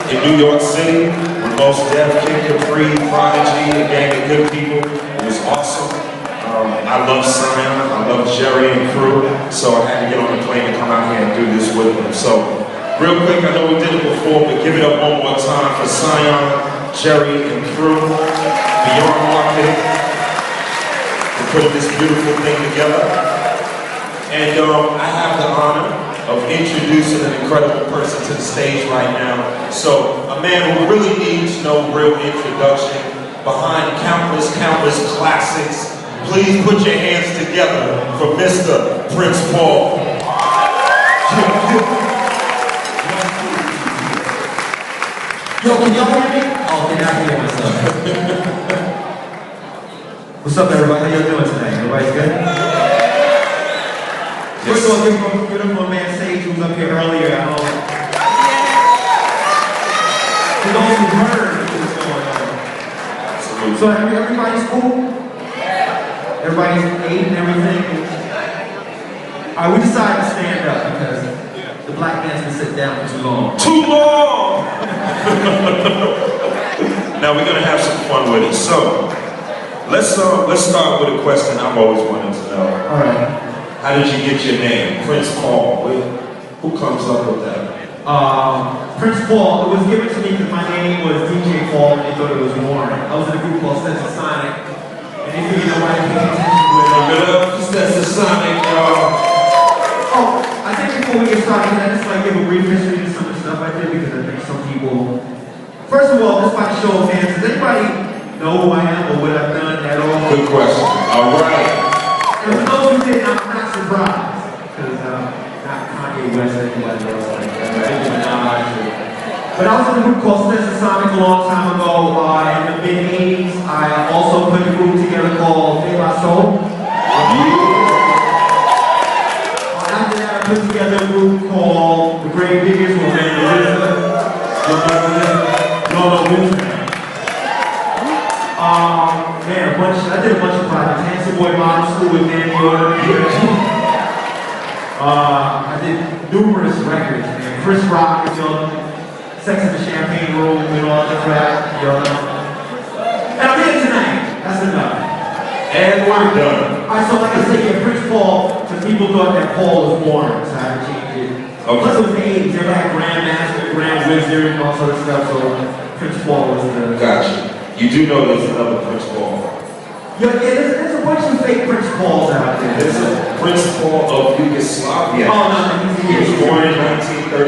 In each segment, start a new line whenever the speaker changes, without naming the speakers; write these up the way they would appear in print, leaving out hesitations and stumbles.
in New York City with Most Def, Kid Capri, Prodigy, a gang of good people. It was awesome. I love Scion, I love Jerry and crew, so I had to get on the plane and come out here and do this with them. So, real quick, I know we did it before, but give it up one more time for Scion, Jerry, and crew, Beyond Market, for putting this beautiful thing together. And I have the honor of introducing an incredible person to the stage right now. So, a man who really needs no real introduction, behind countless classics. Please put your hands together for Mr. Prince Paul.
Yo, can y'all hear me? Oh, can I hear myself? What's up, everybody? How y'all doing tonight? Everybody's good? First of all, give up my man Sage, who was up here earlier. For those who heard what's going on. So everybody's cool? Everybody's ate and everything? Alright, we decided to stand up because the black man's been sitting down for too long.
Too long! Now we're gonna have some fun with it. So, let's start with a question I've always wanted to know.
Alright.
How did you get your name? Prince Paul. Who comes up with that?
Prince Paul, it was given to me because my name was DJ Paul and they thought it was Warren. I was in a group called Scion. And they figured nobody paid attention to it.
Give it up for Scion, y'all.
Oh, I think before we get started, I just like give a brief history to some of the stuff I did because I think some people. First of all, just by show of hands, does anybody know who I am or what I've done at all?
Good question. All right.
And for those who did, I'm not surprised because not Kanye West or anybody else like that. But I was in a group called Sonic a long time ago. In the mid-80s, I also put a group together called De La Soul. After that, I put together a group called The Great Diggers with I did a bunch of projects. Handsome Boy Model School with Danny Order. I did numerous records, man. Chris Rock, Sex in the Champagne Room, and all that crap, And I'm here tonight. That's enough.
And we're done.
Alright, so like I said, yeah, Prince Paul, because people thought that Paul was Warren, so I had to change it.
Okay.
Plus it was the 80s, they had Grandmaster, Grand Wizard, and all sort of stuff, so Prince Paul was the...
Gotcha. You do know there's another Prince Paul.
Yeah, there's a bunch of fake Prince Pauls out there.
There's a Prince Paul of Yugoslavia.
Oh, no,
he was born in 1934.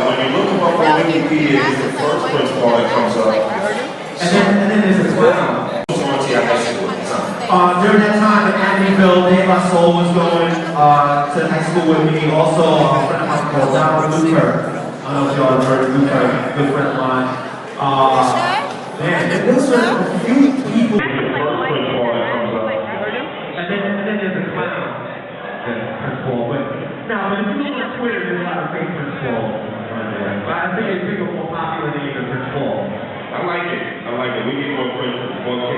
When you look him up on Wikipedia, he's the first Prince Paul that comes up.
And then there's a clown. During that time in Amityville, De La Soul was going to high school with me. Also, a friend of mine called Donald Luther. I don't know if y'all have heard of Luther, a good friend of mine. Man, there was a few people. And then there's a clown. Prince Paul. But now, when you look on Twitter, there's a lot of fake Prince Paul. But I think it's bigger, more popular than even Prince Paul.
I like it. We need more Prince Paul.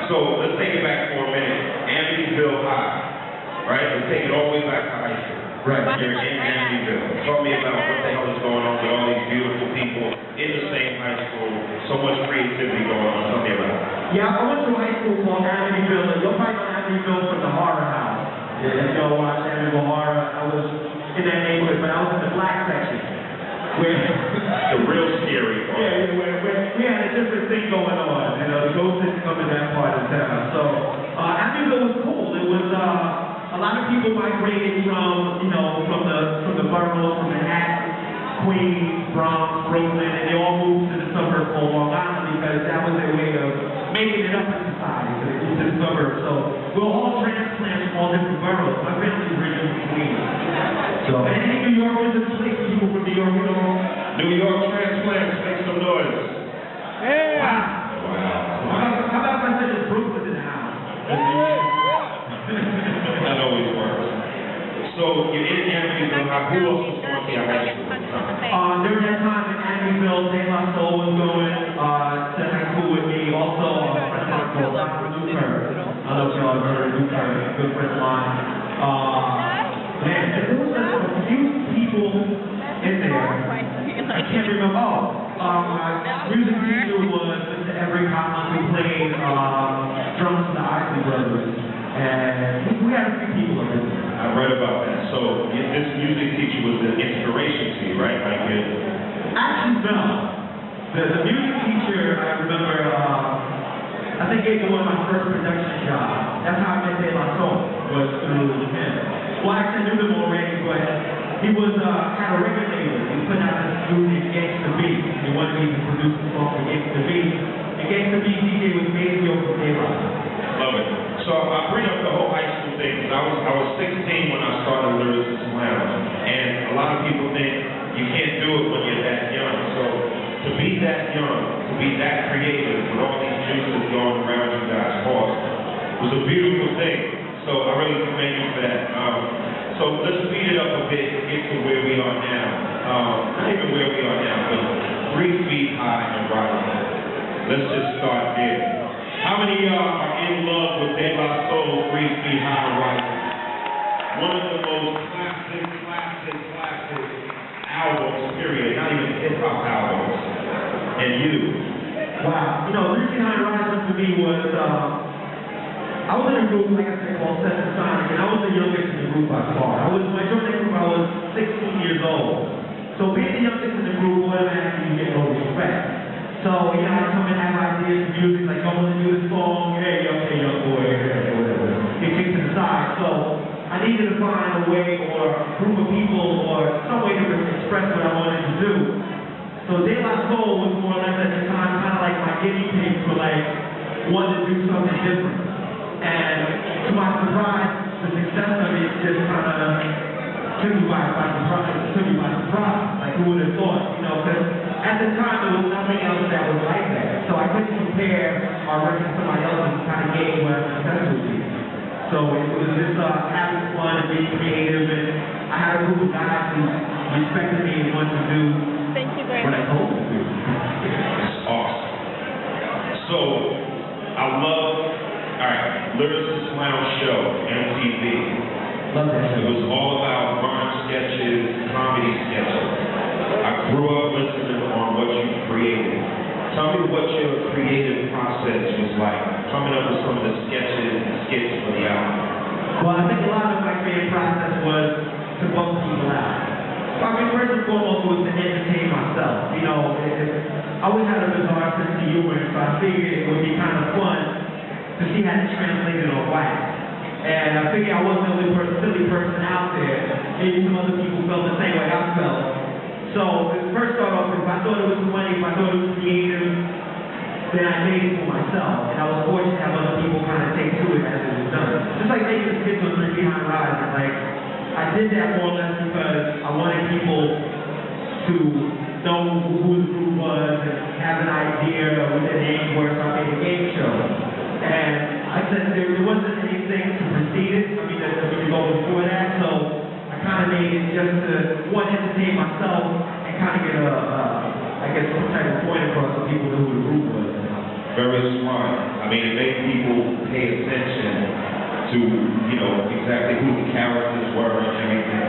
So let's take it back for a minute. Amityville High, right? Let's take it all the way back to high school.
Right.
You're in Amityville. Tell me about what the hell is going on with all these beautiful people in the same high school. So much creativity going on. Tell me about it.
Yeah, I went to a high school called Amityville. You'll probably know Amityville from the horror house. Yeah, if y'all watch Amityville Horror, I was in that neighborhood, but I was in the black section. Where
the real scary part.
Yeah, where we had a different thing going on. The ghosts didn't come in that part of town. So Amityville was cool. It was a lot of people migrated from the boroughs, from Manhattan, Queens, Bronx, Brooklyn, and they all moved to the suburb called Long Island because that was their way of making it up in society. So they moved to the suburbs. So we're all transplants from all different boroughs. My family's originally from Queens. So any New Yorkers in the place, people from New York,
New York transplants, make some noise.
Hey! Wow. How about if I said it's Brooklyn in the house?
That always works. So you're in Amityville. Who else was going to your high school?
During that time in Amityville, De La Soul was going to high school with me. Also, a friend of mine called Dr. Luther. I don't know if y'all have heard of Luther, a good friend of mine. Man, there was a few people in there I can't remember. My music teacher was Mr. Everett Collins, who played drums for the Isley Brothers. And we had a few people up there.
I read about that. So this music teacher was an inspiration to you, right?
Actually, no. The music teacher, I remember, I think gave me one of my first production jobs. That's how I met De La Soul, was through him. Well, actually, I knew them already, but he was, had a record label. He put out this dude named Gangsta B. He wanted me to produce a song for Gangsta B. And Gangsta B DJ was Maceo from De La Soul.
Love it. So I bring up the whole high school thing, because I was 16 when I started Lyricist Lounge. And a lot of people think you can't do it when you're that young. So to be that young, to be that creative with all these juices going around you guys' hearts was a beautiful thing. So I really commend you for that. So let's speed it up a bit and get to where we are now. Not even where we are now, but 3 feet high and rising. Let's just start there. How many of y'all are in love with De La Soul, 3 feet high and rising? One of the most classic albums, period. Not even hip-hop albums. And you?
Wow. You know, 3 feet high and rising for me was, I was in a group, like I said, called Scion, and I was the youngest in the group by far. When I joined the group, I was 16 years old. So being the youngest in the group, automatically you get no respect. So, you know, I come and have ideas for music, like, I want to do this song, hey, okay, young boy, whatever. Get kicked to the side. So, I needed to find a way or a group of people or some way to express what I wanted to do. So, De La Soul was more or less at the time kind of like my guinea pig for, like, wanting to do something different. And to my surprise, the success of it just kind of took me by surprise. Like, who would have thought, you know, because at the time, there was nothing else that was like that. So I couldn't compare our record to somebody else's kind of game where success would be. So it was just having fun and being creative, and I had a group of guys who respected me and wanted to do what I told them to do.
That's awesome. So, I love, Lyricist Lounge Show, MTV.
Love that show.
It was all about rhyme sketches, comedy sketches. I grew up listening on what you created. Tell me what your creative process was like, coming up with some of the sketches and skits for the album.
Well, I think a lot of my creative process was to bump people out. I mean, first and foremost was to entertain myself. You know, I always had a bizarre sense of humor, so I figured it would be kind of fun to see how it translated on wax. And I figured I wasn't the only silly person out there. Maybe some other people felt the same way I felt. So, it first started off, if I thought it was funny, if I thought it was creative, then I made it for myself. And I was fortunate to have other people kind of take to it as it was done. Just like making the skits on 3 Feet High and Rising. Like, I did that more or less because I wanted people to know who the group was and have an idea of what their names were, so I made a game show. And I said there wasn't anything to precede it. I mean, that we could go before that, so I kind of made it just to, one, entertain myself and kind of get some type of point across so people knew who the group was.
Very smart. I mean, it made people pay attention to, you know, exactly who the characters were and everything.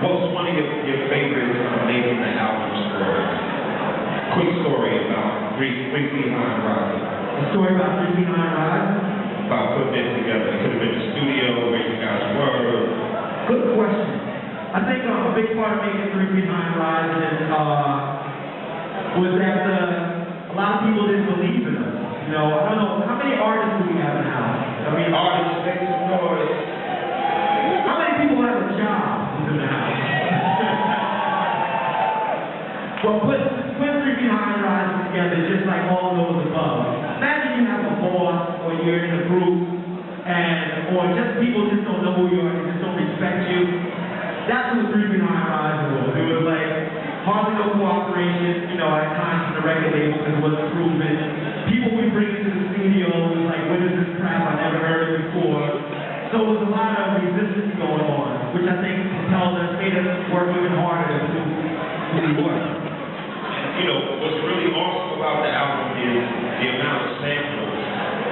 What's one of your favorites making the album story? Quick story about 3 Feet High and Rising.
A story about 3 Feet High and Rising?
About putting it together. It could have been the studio where you guys were.
Good question. I think a big part of making 3 Feet High and Rising was that a lot of people didn't believe in us. You know, I don't know, how many artists do we have in the house? I mean,
Artists, make some noise.
How many people have a job in the house? Well, put 3 Feet High and Rising together just like all those above. Imagine you have a boss or you're in a group or just people just don't know who you are, they just don't respect you. That's what 3 Feet High and Rising was. It was like hardly no cooperation, you know, at times from the record label because it wasn't proven. People we bring into the studio was like, what is this crap? I never heard it before. So it was a lot of resistance going on, which I think propelled us, made us work even harder to do who we were.
You know, what's really awesome about the album is the amount of samples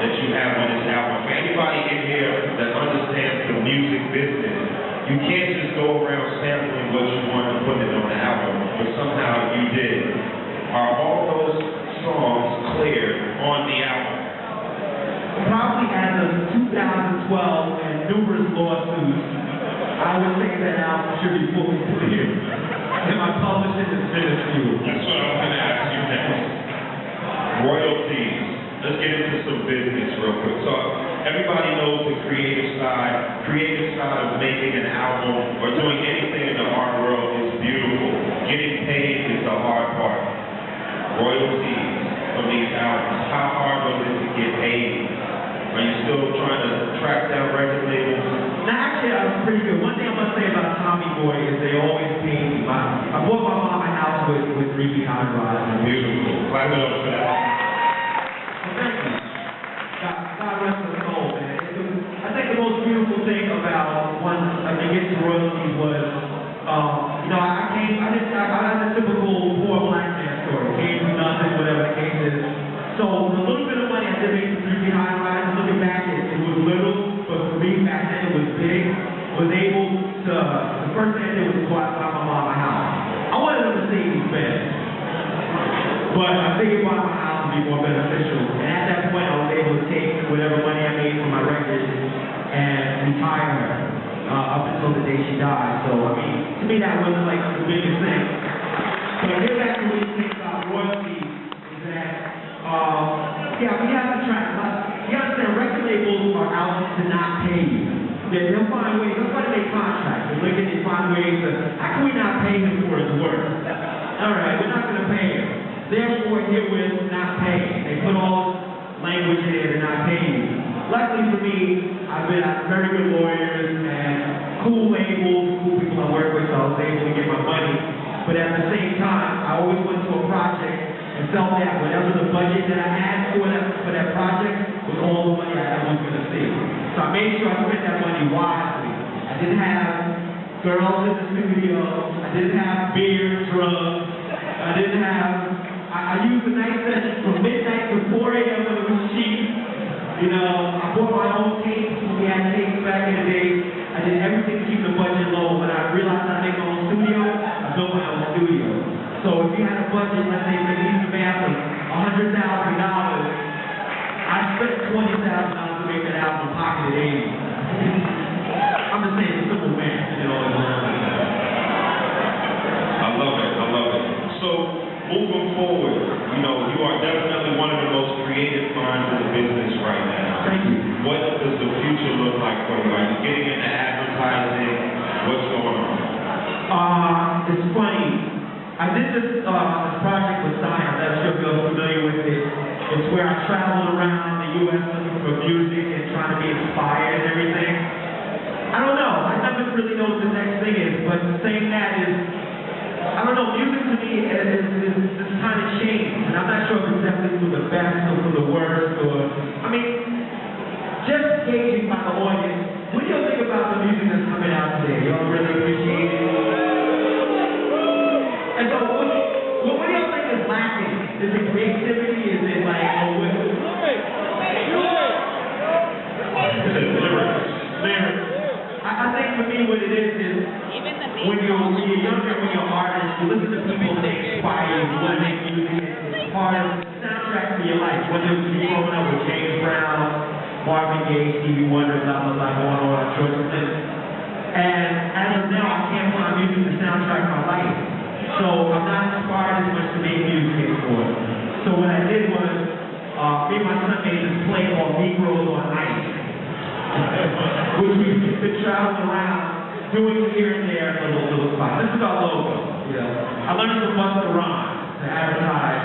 that you have on this album. For anybody in here that understands the music business, you can't just go around sampling what you want and putting it on the album with Are all those songs cleared on the album?
Probably as of 2012 and numerous lawsuits, I would say that album should be fully cleared. And my publishing is finished you.
That's what I'm going to ask you next. Royalties. Let's get into some business real quick. So everybody knows the creative side of making an album or doing anything in the art world is beautiful. Getting paid is the hard part. Royalties from these albums. How hard was it to get paid? Are you still trying to track down record labels?
Now, actually, I was pretty good. One thing I must say about Tommy Boy is they always paid me. I bought my mom a house with 3 behind rise.
Beautiful. Clap it up for that.
Well, thank you. God rest her soul, man. I think the most beautiful thing about when I get to royalties was, I had a typical poor black man story. Came from nothing, whatever the case is. So the little bit of money I did make from 3 behind rise, looking back, it was little, but for me back then it was big. Was able to, the first thing I did was go out and buy my mom a house. I wanted them to see me bed. But I figured buying my house would be more beneficial. And at that point I was able to take whatever money I made from my records and retire her up until the day she died. So I mean, to me that was like the biggest thing. But get back to what you think about royalties is that we have to track. You understand, record labels are out to not pay you. They'll find ways. That's why they make contracts. They look at they find ways to, how can we not pay him for his work? All right, we're not going to pay him. Therefore, herewith, not paying. They put all this language in there to not pay you. Luckily for me, I've been very good lawyers and cool labels, cool people I work with, so I was able to get my money. But at the same time, I always went to a project and felt that whatever the budget that I had for that project was all the money I was going to see. So I made sure I spent that money wisely. I didn't have girls in the studio. I didn't have beer, drugs. I used the night session from midnight to 4 a.m. when it was cheap. I bought my own tapes when we had tapes back in the day. I did everything to keep the budget low. When I realized I make my own studio, I built my own studio. So if you had a budget, let's say for each band of $100,000, I spent $20,000 to make that album, pocketed $80,000. I'm just saying, simple man,
I love it. So, moving forward, you are definitely one of the most creative minds in the business right now.
Thank you.
What does the future look like for you? Are you getting into advertising? What's going on?
It's funny. I did this project with Scion. I'm not sure if you're familiar with it. It's where I traveled around the U.S. looking for music and trying to be inspired and everything. I don't know. I never really know what the next thing is, but saying that is, I don't know, music to me is kind of changed. And I'm not sure if it's definitely for the best or for the worst just gauging by the audience. What do y'all think about the music that's coming out today? Y'all really appreciate it? And so, what do y'all think is lacking? Is it creativity? Is it like, lyrics? I think for me what it is when you're younger, when you're an artist, you listen to people that inspire you, you want to make music. It's part of the soundtrack for your life. Whether you're growing up with James Brown, Marvin Gaye, Stevie Wonder, blah, blah, blah, going on, George Clinton. And as of now, I can't find music to soundtrack my life. So I'm not inspired as much to make music anymore. So what I did was, me and my son made this play called Negroes on Ice, which we've been traveling around, doing here and there in little spots. This is our logo. I learned from Busta Rhymes to advertise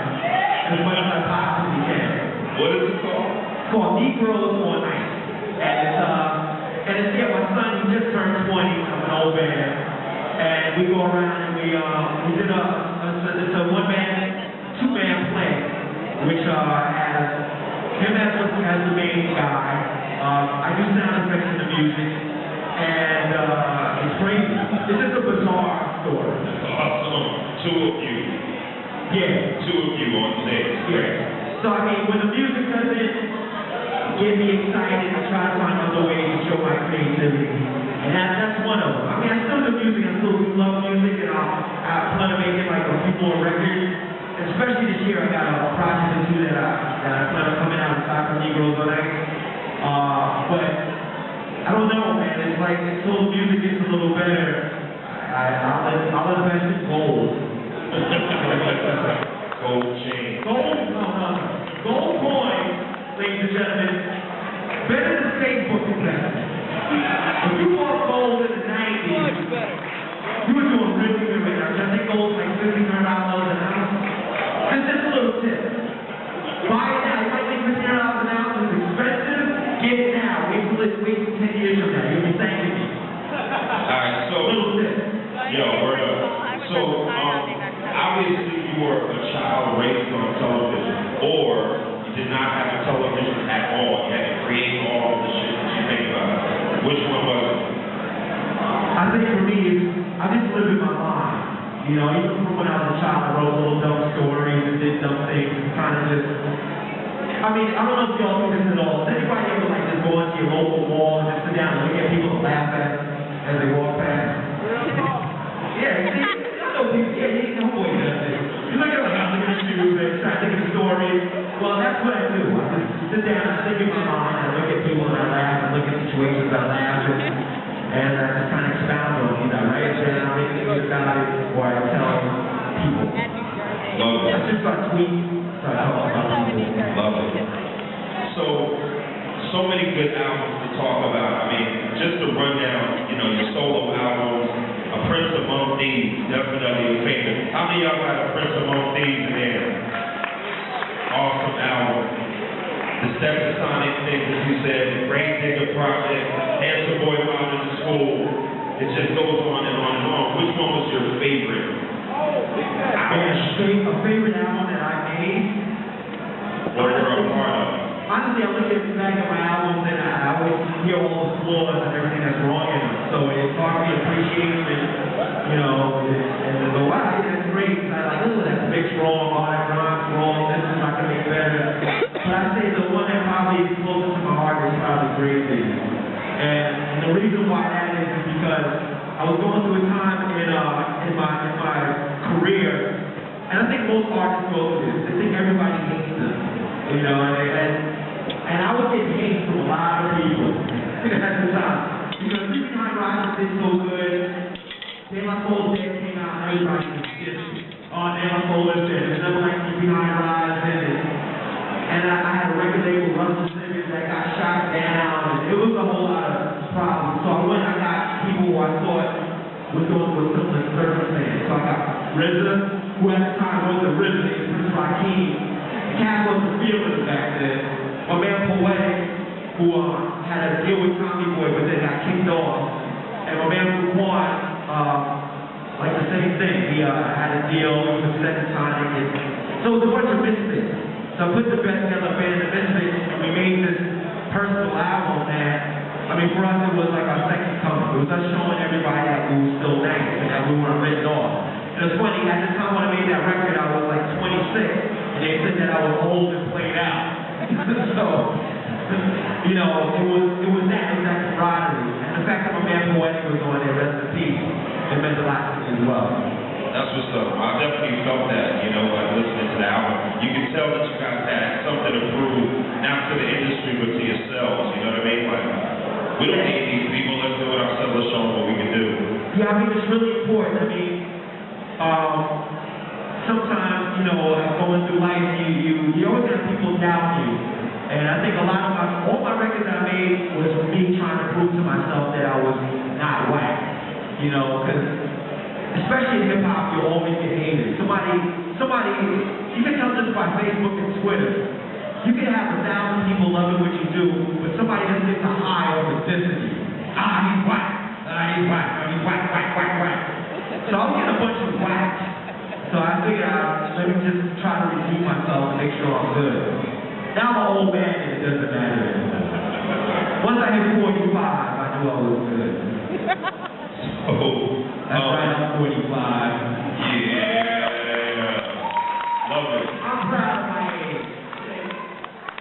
as much as I possibly can.
What is it called?
It's called Negroes on Ice. And it's my son, he just turned 20, I'm an old man. And we go around and we did it's a one-man, two-man play, which has him as the main guy. I do sound effects in the music, and it's crazy. It's just a bizarre story.
Awesome. Two of you.
Yeah.
Two of you on stage.
Yeah. So I mean, when the music doesn't get me excited, I try to find other ways to show my creativity. And that's one of them. I mean, I still do music, I still love music, and I plan to make it like a few more records, especially this year I got a project or two that I plan on coming out with Soccer Negroes on Ice. But I don't know, man. It's like until the music gets a little better, I'll invest in gold.
Gold chain.
Gold? No. Gold coins, ladies and gentlemen, better than Facebook investment. If you bought gold in the 90s, you were doing really good right now. I think gold's like $1,500 an ounce. Just a little tip. Buy it now. You might think $1,500 an ounce is expensive. Get it now. Wait till 10 years from now. You'll be thanking me.
Alright, so,
Little tip.
yo, word up. So, obviously you were a child raised on television, or you did not have a television at all. You had to create all of the shit that you think about. Which one was it?
I think for me, I just live in my mind. You know, even from when I was a child, I wrote little dumb stories and did dumb things and kind of just, I mean, I don't know if y'all do this at all. Does anybody ever like just go into your local mall and just sit down and look at people to laugh at as they walk past? Yeah, see, I know people, yeah, homeboy does this. You look at like, I'm looking at shoes and try to think of stories. Well, that's what I do. I just sit down and think in my mind and look at people and I laugh and look at situations I laugh and I just kind of expound on it. I write it down, make a tweet about it, or I tell people.
Love it.
I just start tweeting, start talking about people.
Love it. So many good albums to talk about. I mean, just to run down, you know, your solo albums, A Prince Among Thieves, definitely a favorite. How many of y'all got A Prince Among Thieves in there? Awesome album. The Stetsasonic thing that you said, the Grave Digger Project, Handsome Boy Found in the School. It just goes on and on and on. Which one was your favorite?
A favorite album that I made?
Or you're a part of?
Honestly, I look back at my albums and I always hear all the flaws and everything that's wrong in them. So it's hard for me to appreciate them and, you know, and to go, wow, yeah, that's great. And I'm like, oh, that's mixed wrong, all that rhymes wrong, this is not going to make better. But I say the one that probably is closest to my heart is probably Grave Digger. And the reason why that is because I was going through a time in my career, and I think most artists go through this. They think everybody hates them, you know, and I was getting hate from a lot of people at the time. Because Keeping High Rise did so good. Then my Soul Dead came out and everybody was just, oh, then my Soul is dead. There's nothing like Keeping High Rise in it. And I had a record label, Russell Simmons, that got shot down. And it was a whole lot of problems. So I went and I got people who I thought was going through a similar circumstance. So I got RZA, who at the time wasn't RZA, it was Prince Rakeem. Cat wasn't feeling it back then. My man Poetic, who had a deal with Tommy Boy, but then got kicked off. And my man Quan, like the same thing. He had a deal with Stetsasonic. So it was a bunch of misfits. So I put the best together band of misfits, and we made this personal album that, I mean, for us it was like our second coming. It was us showing everybody that we were still nice and that we weren't written off. And it's funny, at the time when I made that record, I was like 26, and they said that I was old and played out. So, you know, it was that camaraderie. And the fact that my man Poetic was on there, rest in peace, it meant a lot to me as well.
That's what's up. I definitely felt that, you know, by listening to the album. You can tell that you guys had something to prove, not to the industry, but to yourselves, you know what I mean? Like, we don't need these people, let's do it ourselves, let's show them what we can do.
Yeah, I mean, it's really important. I mean, sometimes, you know, going through life, you always have people doubt you. And I think all my records I made was me trying to prove to myself that I was not whack. You know, because especially in hip-hop, you always get hated. Somebody, you can tell this by Facebook and Twitter. You can have 1,000 people loving what you do, but somebody just gets a high over dissing you. He's whack. He's whack. He's whack. So I'm getting a bunch of whacks. So I figured let me just try to redeem myself and make sure I'm good. Now I'm an old man and it doesn't matter anymore. Once I hit 45, I knew I was good. That's right, I'm 45.
Yeah. Love it.
I'm proud of my age.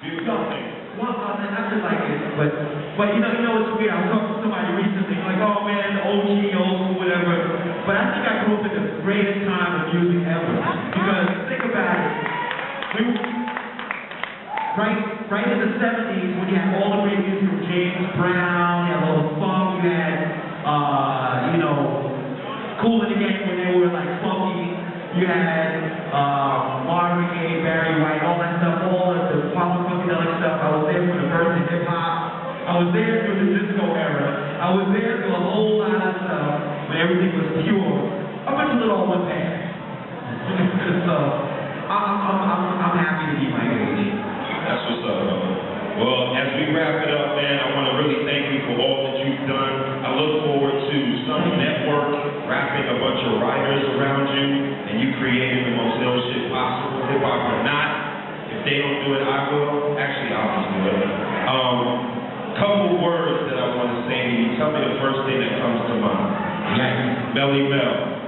Beautiful thing.
I just like it. But you know it's weird. I was talking to somebody recently, like, oh man, OG, old school, whatever. But I think I grew up in the greatest time of music ever. Because think about it. Right in the 70s, when you had all the great music from James Brown, you had all the funk, you had, Cool in the Gang when they were like funky, you had Marvin Gaye, Barry White, all that stuff, all of the pop funkadelic stuff. I was there for the birth of hip hop. I was there through the disco era. I was there through a whole lot of stuff when everything was pure. Up until it all went bad. So I'm happy to be my age.
That's what's up, brother. Well, as we wrap it up, man, I want to really thank you for all that you've done. I look forward to some network wrapping a bunch of writers around you, and you creating the most ill shit possible, hip hop or not. If they don't do it, I will. Actually, I'll just do it. Couple words that I want to say to you. Tell me the first thing that comes to mind. Melly Mel.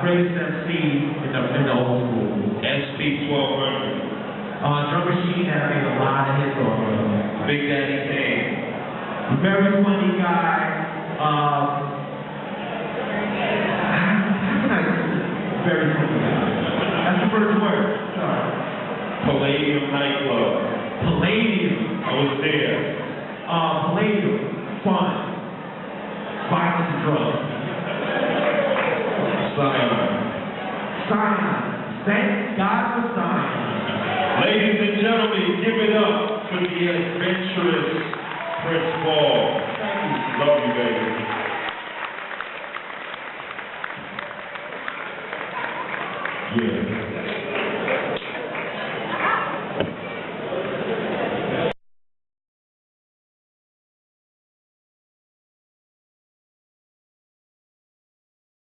Greatest MC in the old school.
SP 1200.
Drum Machine that made a lot of hits on him.
Big Daddy Kane.
Very funny guy. How can I say this? Very funny guy. That's the first word. Sorry.
Palladium Nightclub.
Palladium.
I was there.
Palladium. Fun. Violence and drugs. Scion. Thank God for Scion.
Ladies and gentlemen, give it up for the adventurous Prince Paul.
Thank you.
Love you, baby.